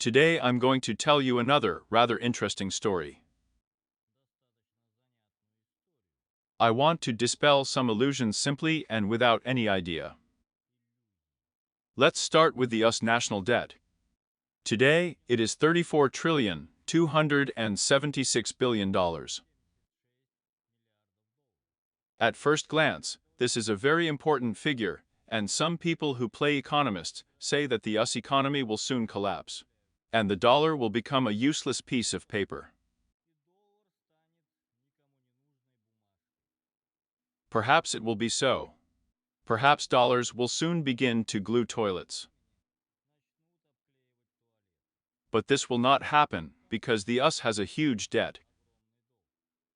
Today I'm going to tell you another rather interesting story. I want to dispel some illusions simply and without any idea. Let's start with the US national debt. Today, it is $34,276 billion. At first glance, this is a very important figure, and some people who play economists say that the US economy will soon collapse, and the dollar will become a useless piece of paper. Perhaps it will be so. Perhaps dollars will soon begin to glue toilets. But this will not happen because the US has a huge debt.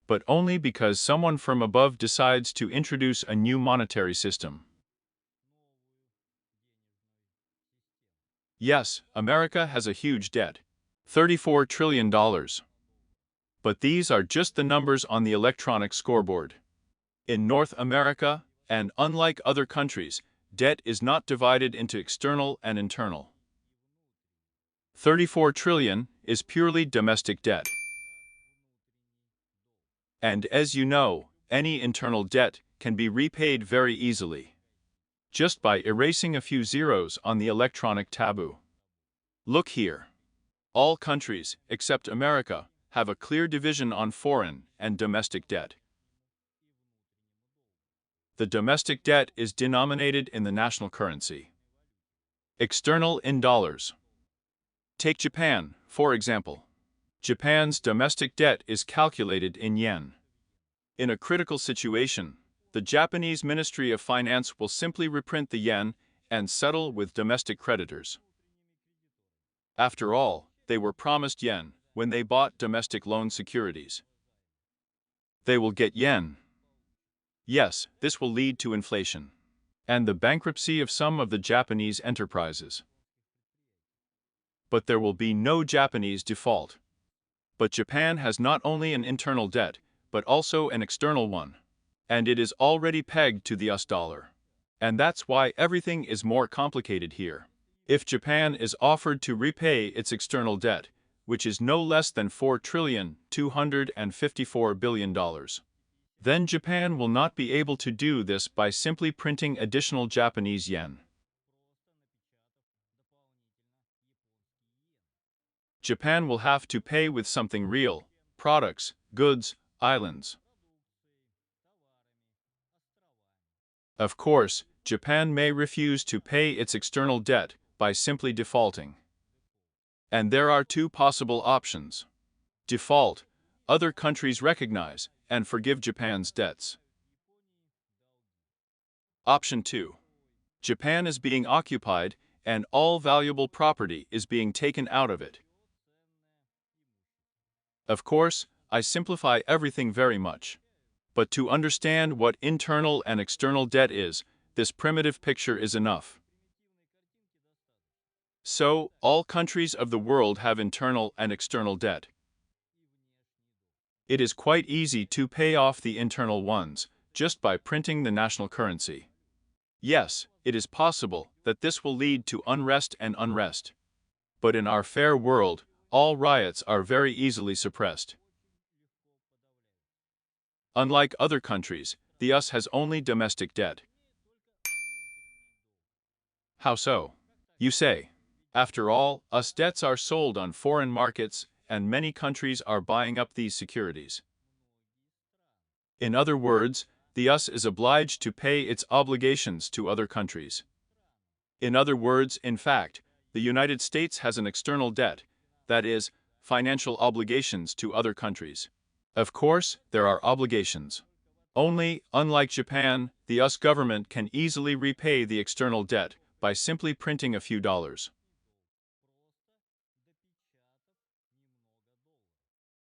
But only because someone from above decides to introduce a new monetary system. Yes, America has a huge debt. $34 trillion. But these are just the numbers on the electronic scoreboard. In North America, and unlike other countries, debt is not divided into external and internal. 34 trillion is purely domestic debt. And as you know, any internal debt can be repaid very easily, just by erasing a few zeros on the electronic taboo. Look here. All countries, except America, have a clear division on foreign and domestic debt. The domestic debt is denominated in the national currency. External in dollars. Take Japan, for example. Japan's domestic debt is calculated in yen. In a critical situation, the Japanese Ministry of Finance will simply reprint the yen and settle with domestic creditors. After all, they were promised yen when they bought domestic loan securities. They will get yen. Yes, this will lead to inflation and the bankruptcy of some of the Japanese enterprises. But there will be no Japanese default. But Japan has not only an internal debt, but also an external one. And it is already pegged to the US dollar. And that's why everything is more complicated here. If Japan is offered to repay its external debt, which is no less than $4,254 billion, then Japan will not be able to do this by simply printing additional Japanese yen. Japan will have to pay with something real: products, goods, islands. Of course, Japan may refuse to pay its external debt by simply defaulting. And there are two possible options. Default: other countries recognize and forgive Japan's debts. Option 2. Japan is being occupied and all valuable property is being taken out of it. Of course, I simplify everything very much. But to understand what internal and external debt is, this primitive picture is enough. So, all countries of the world have internal and external debt. It is quite easy to pay off the internal ones, just by printing the national currency. Yes, it is possible that this will lead to unrest and unrest. But in our fair world, all riots are very easily suppressed. Unlike other countries, the US has only domestic debt. How so? You say. After all, US debts are sold on foreign markets, and many countries are buying up these securities. In other words, the US is obliged to pay its obligations to other countries. In other words, in fact, the United States has an external debt, that is, financial obligations to other countries. Of course, there are obligations. Only, unlike Japan, the US government can easily repay the external debt by simply printing a few dollars.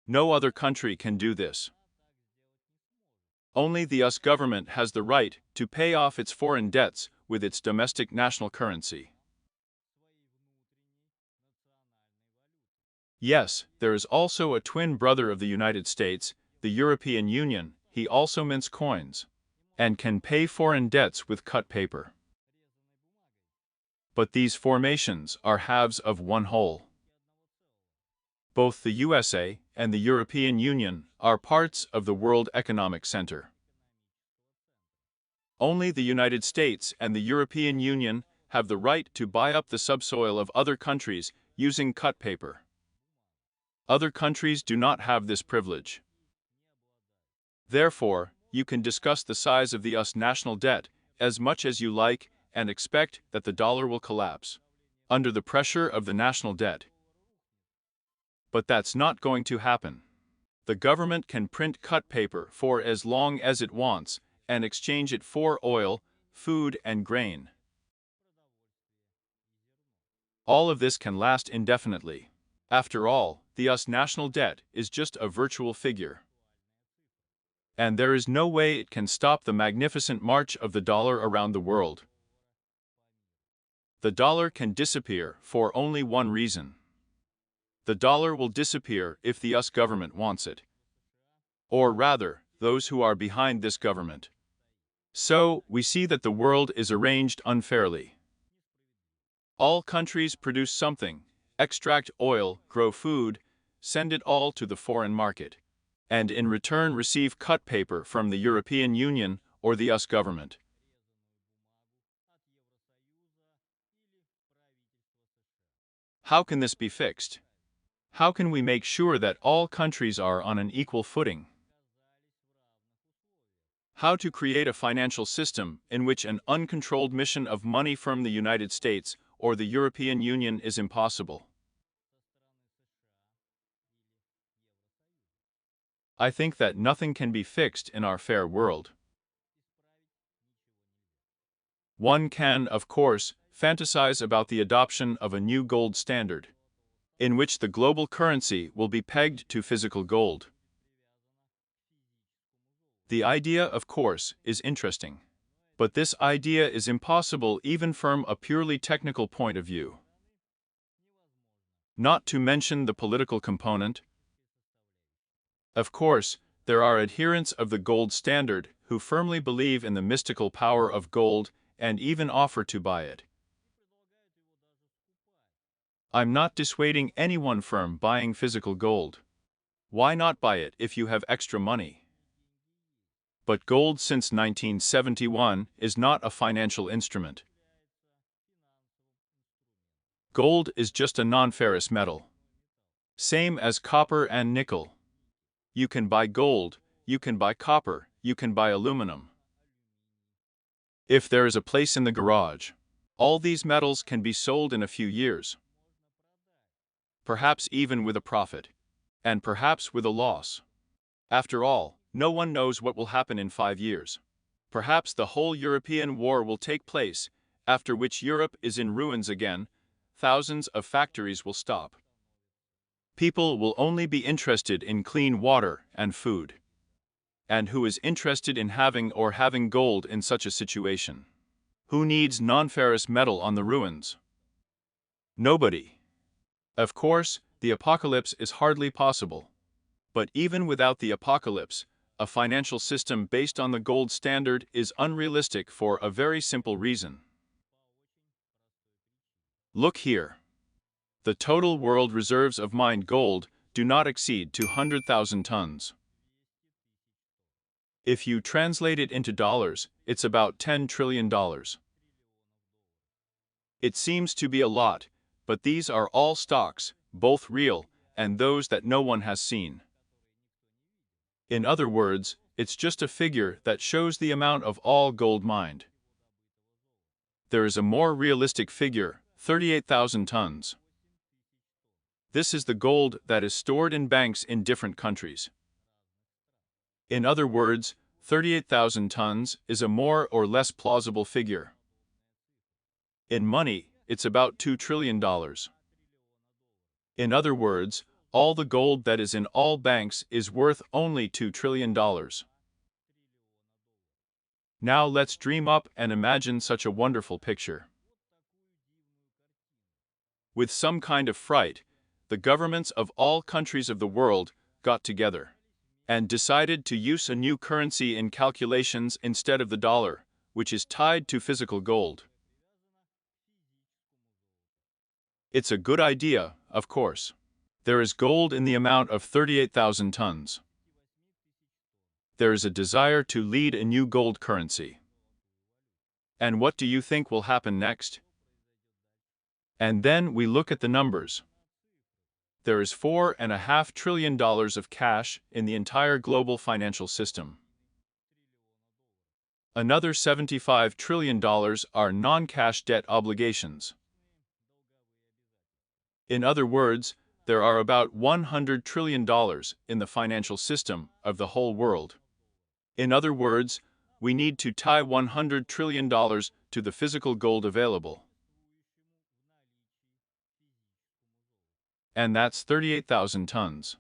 No other country can do this. Only the US government has the right to pay off its foreign debts with its domestic national currency. Yes, there is also a twin brother of the United States, the European Union. He also mints coins and can pay foreign debts with cut paper. But these formations are halves of one whole. Both the USA and the European Union are parts of the World Economic Center. Only the United States and the European Union have the right to buy up the subsoil of other countries using cut paper. Other countries do not have this privilege. Therefore, you can discuss the size of the US national debt as much as you like and expect that the dollar will collapse under the pressure of the national debt. But that's not going to happen. The government can print cut paper for as long as it wants and exchange it for oil, food, and grain. All of this can last indefinitely. After all, the US national debt is just a virtual figure. And there is no way it can stop the magnificent march of the dollar around the world. The dollar can disappear for only one reason. The dollar will disappear if the US government wants it. Or rather, those who are behind this government. So, we see that the world is arranged unfairly. All countries produce something, extract oil, grow food, send it all to the foreign market, and in return receive cut paper from the European Union or the US government. How can this be fixed? How can we make sure that all countries are on an equal footing? How to create a financial system in which an uncontrolled mission of money from the United States or the European Union is impossible. I think that nothing can be fixed in our fair world. One can, of course, fantasize about the adoption of a new gold standard, in which the global currency will be pegged to physical gold. The idea, of course, is interesting. But this idea is impossible even from a purely technical point of view. Not to mention the political component. Of course, there are adherents of the gold standard who firmly believe in the mystical power of gold and even offer to buy it. I'm not dissuading anyone from buying physical gold. Why not buy it if you have extra money? But gold since 1971 is not a financial instrument. Gold is just a non-ferrous metal. Same as copper and nickel. You can buy gold, you can buy copper, you can buy aluminum. If there is a place in the garage, all these metals can be sold in a few years. Perhaps even with a profit. And perhaps with a loss. After all, no one knows what will happen in 5 years. Perhaps the whole European war will take place, after which Europe is in ruins again. Thousands of factories will stop. People will only be interested in clean water and food. And who is interested in having gold in such a situation? Who needs non-ferrous metal on the ruins? Nobody. Of course, the apocalypse is hardly possible. But even without the apocalypse, a financial system based on the gold standard is unrealistic for a very simple reason. Look here. The total world reserves of mined gold do not exceed 200,000 tons. If you translate it into dollars, it's about $10 trillion. It seems to be a lot, but these are all stocks, both real and those that no one has seen. In other words, it's just a figure that shows the amount of all gold mined. There is a more realistic figure, 38,000 tons. This is the gold that is stored in banks in different countries. In other words, 38,000 tons is a more or less plausible figure. In money, it's about $2 trillion. In other words, all the gold that is in all banks is worth only $2 trillion. Now let's dream up and imagine such a wonderful picture. With some kind of fright, the governments of all countries of the world got together and decided to use a new currency in calculations instead of the dollar, which is tied to physical gold. It's a good idea, of course. There is gold in the amount of 38,000 tons. There is a desire to lead a new gold currency. And what do you think will happen next? And then we look at the numbers. There is $4.5 trillion of cash in the entire global financial system. Another $75 trillion are non-cash debt obligations. In other words, there are about $100 trillion in the financial system of the whole world. In other words, we need to tie $100 trillion to the physical gold available. And that's 38,000 tons.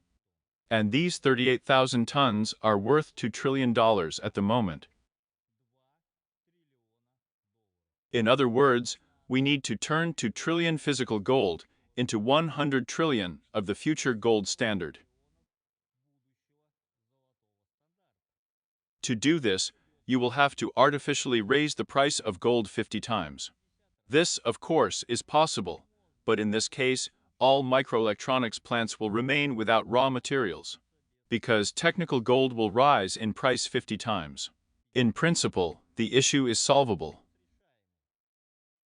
And these 38,000 tons are worth $2 trillion at the moment. In other words, we need to turn 2 trillion physical gold into 100 trillion of the future gold standard. To do this, you will have to artificially raise the price of gold 50 times. This, of course, is possible, but in this case, all microelectronics plants will remain without raw materials, because technical gold will rise in price 50 times. In principle, the issue is solvable.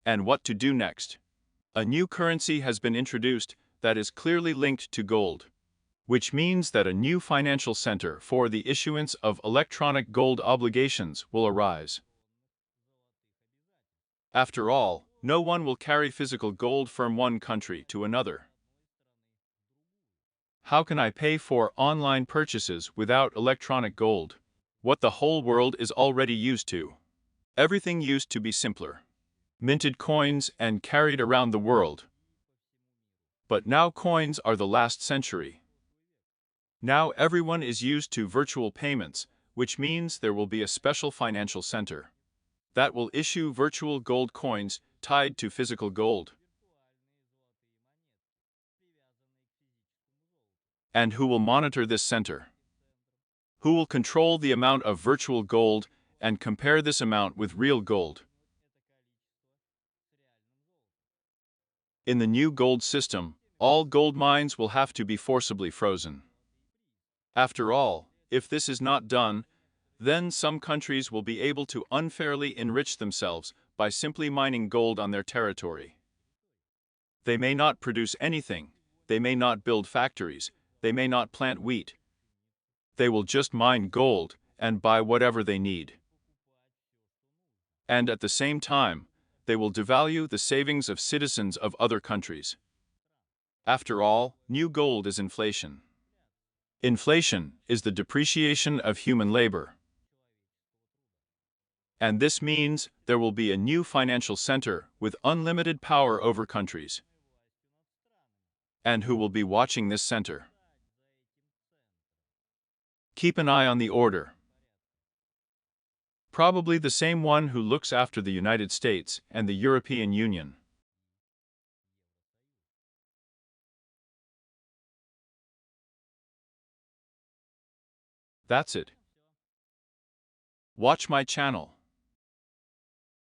And what to do next? A new currency has been introduced that is clearly linked to gold, which means that a new financial center for the issuance of electronic gold obligations will arise. After all, no one will carry physical gold from one country to another. How can I pay for online purchases without electronic gold? What the whole world is already used to. Everything used to be simpler. Minted coins and carried around the world. But now coins are the last century. Now everyone is used to virtual payments, which means there will be a special financial center that will issue virtual gold coins tied to physical gold. And who will monitor this center? Who will control the amount of virtual gold and compare this amount with real gold? In the new gold system, all gold mines will have to be forcibly frozen. After all, if this is not done, then some countries will be able to unfairly enrich themselves by simply mining gold on their territory. They may not produce anything, they may not build factories, they may not plant wheat. They will just mine gold and buy whatever they need. And at the same time, they will devalue the savings of citizens of other countries. After all, new gold is inflation. Inflation is the depreciation of human labor. And this means there will be a new financial center with unlimited power over countries. And who will be watching this center? Keep an eye on the order. Probably the same one who looks after the United States and the European Union. That's it. Watch my channel.